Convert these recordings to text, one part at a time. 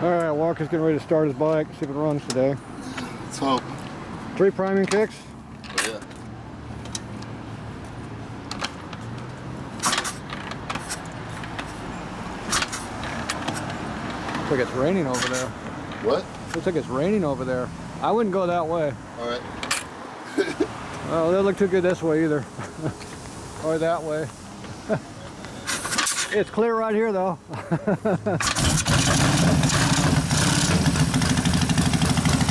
Alright, Walker's getting ready to start his bike, see if it runs today. Let's hope. 3 priming kicks. Oh, yeah. Looks like it's raining over there. What? Looks like it's raining over there. I wouldn't go that way. Alright. Oh, it doesn't look too good this way either. Or that way. It's clear right here though.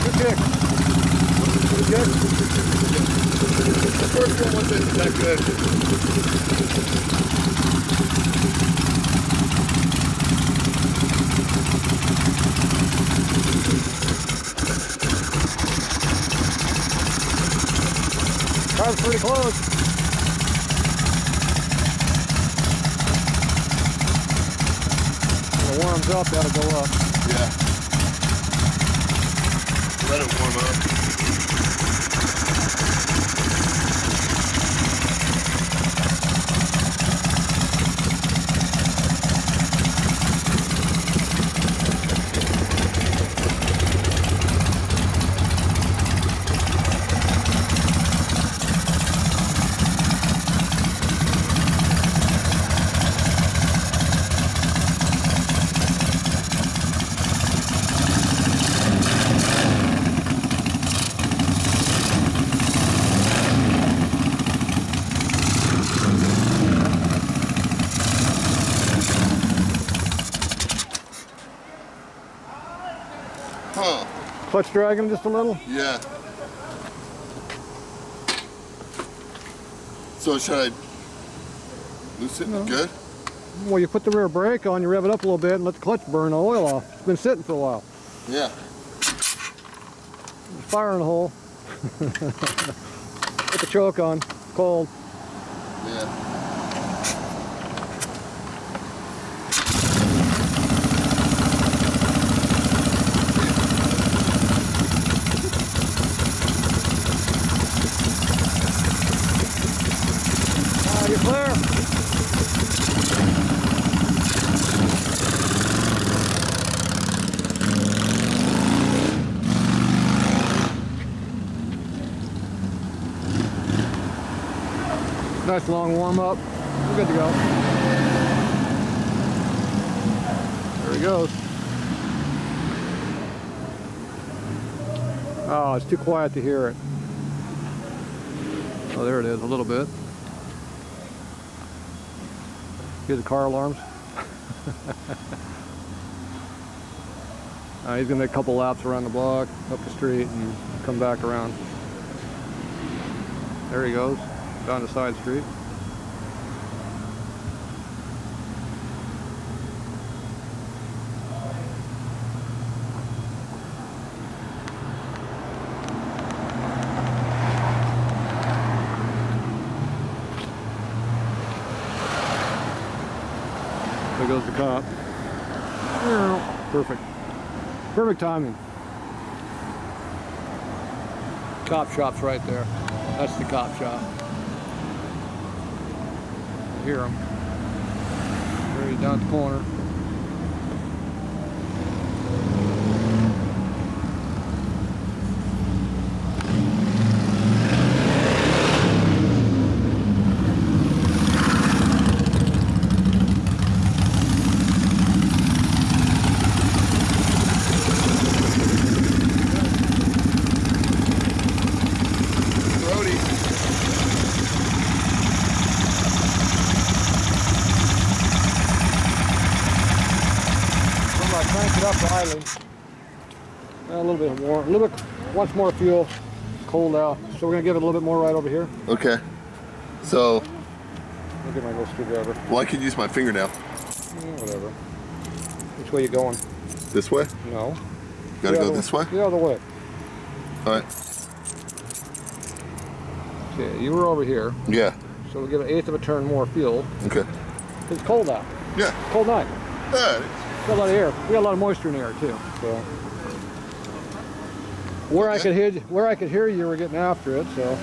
Good kick. Good kick. The first one wasn't that good. Car's pretty close. When it warms up, that'll go up. Yeah. Let it warm up. Huh. Clutch dragging just a little? Yeah. So should I loosen it? No. Good? Well, you put the rear brake on, you rev it up a little bit and let the clutch burn the oil off. It's been sitting for a while. Yeah. There's fire in the hole. Put the choke on, cold. Yeah. You're clear. Nice long warm up. We're good to go. There he goes. Oh, it's too quiet to hear it. Oh, there it is, a little bit. Hear the car alarms. He's gonna make a couple laps around the block, up the street, and come back around. There he goes, down the side street. There goes the cop. Perfect. Perfect timing. Cop shop's right there. That's the cop shop. I hear him. There he's down at the corner. Crank it up to idling. A little bit more, a little bit, wants more fuel. It's cold out, so we're gonna give it a little bit more right over here. Okay. So. I'll get my little screwdriver. Well, I could use my fingernail. Whatever. Which way you going? This way? No. Gotta go this way? The other way. All right. Okay, you were over here. Yeah. So we'll give it 1/8 of a turn more fuel. Okay. It's cold out. Yeah. Cold night. All right. We got a lot of air. We got a lot of moisture in the air too. So where I could hear you were getting after it. So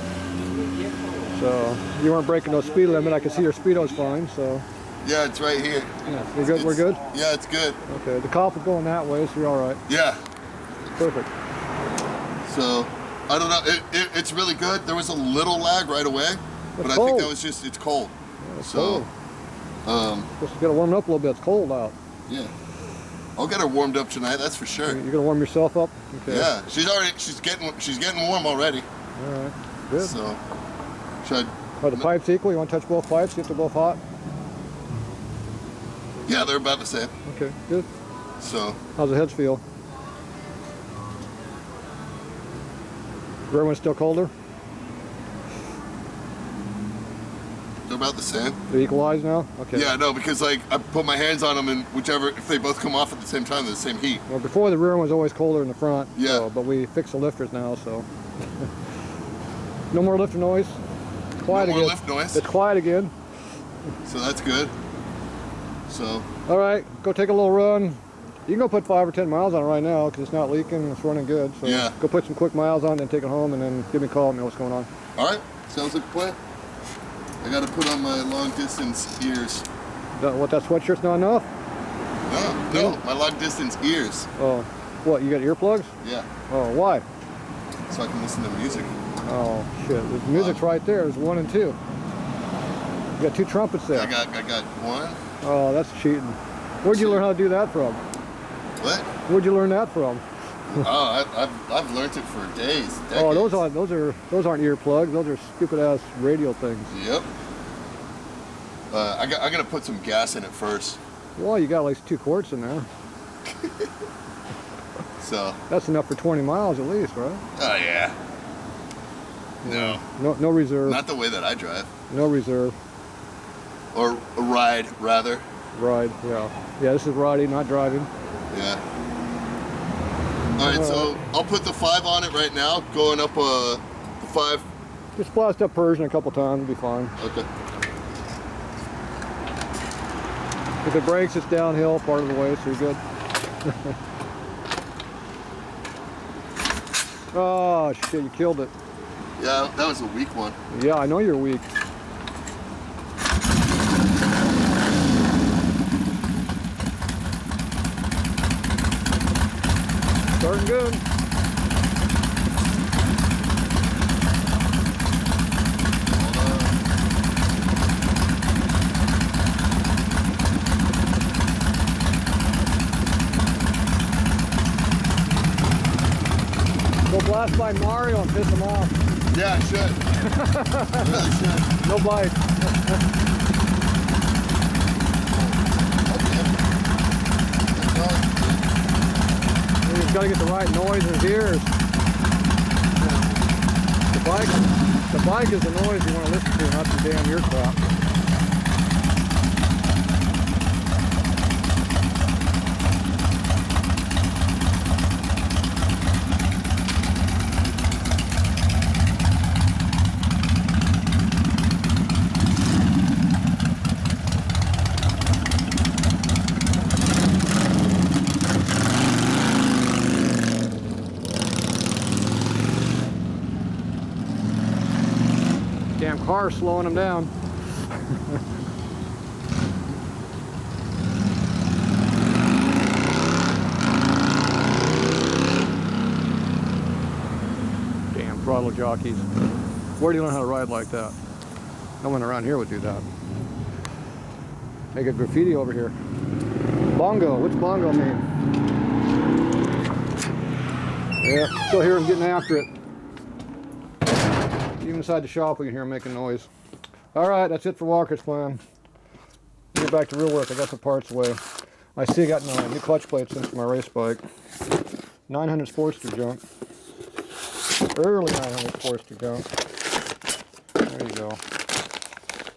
you weren't breaking no speed limit. I could see your speedo's fine. So Yeah, it's right here. Yeah, we're good. We're good. Yeah, it's good. Okay, the cop is going that way, so you're all right. Yeah. Perfect. So, I don't know. It's really good. There was a little lag right away, but I think that was just, it's cold. Yeah, it's so, cold. Just get it warmed up a little bit. It's cold out. Yeah. I'll get her warmed up tonight. That's for sure. You're gonna warm yourself up. Okay. Yeah, she's getting warm already. All right. Good. So, should Are the pipes equal? You want to touch both pipes? See if they're both hot. Yeah, they're about the same. Okay. Good. So. How's the heads feel? Rear one's still colder? They're about the same. They're equalized now? Okay. Yeah, no, because like I put my hands on them and whichever, if they both come off at the same time, they're the same heat. Well, before the rear one was always colder than the front. Yeah. So, but we fixed the lifters now, so. No more lifter noise. Quiet no again. more lift noise. It's quiet again. So that's good. So. All right, go take a little run. You can go put 5 or 10 miles on it right now because it's not leaking, it's running good. So yeah. Go put some quick miles on it and take it home and then give me a call and know what's going on. All right, sounds like a plan. I got to put on my long distance ears. What, that sweatshirt's not enough? No, my long distance ears. Oh, what, you got earplugs? Yeah. Oh, why? So I can listen to music. Oh, shit, the music's right there. There's 1 and 2. You got 2 trumpets there. I got one. Oh, that's cheating. Where'd you learn how to do that from? What? Where'd you learn that from? Oh, I've learned it for days. Decades. Oh, those aren't earplugs. Those are stupid ass radio things. Yep. I gotta put some gas in it first. Well, you got at least 2 quarts in there. So. That's enough for 20 miles at least, right? Oh yeah. No reserve. Not the way that I drive. No reserve. Or a ride, rather. Ride, yeah. Yeah, this is riding, not driving. Yeah. Alright, so I'll put the 5 on it right now, going up the 5. Just blast up Persian a couple times, it'll be fine. Okay. If it breaks, it's downhill part of the way, so you're good. Oh, shit, you killed it. Yeah, that was a weak one. Yeah, I know you're weak. Starting good. Go blast by Mario and piss him off. Yeah, I should. I really should. No bite. He's got to get the right noise in his ears. The bike is the noise you want to listen to, not the damn ear crap. Damn car's slowing them down. Damn throttle jockeys. Where do you learn how to ride like that? No one around here would do that. Make a graffiti over here. Bongo, what's bongo mean? Yeah, still hear him getting after it. Even inside the shop we can hear him making noise. Alright, that's it for Walker's plan. Get back to real work, I got the parts away. I see I got new clutch plates in for my race bike. 900 Sportster junk. Early 900 Sportster junk. There you go.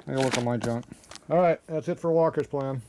I'm gonna work on my junk. Alright, that's it for Walker's plan.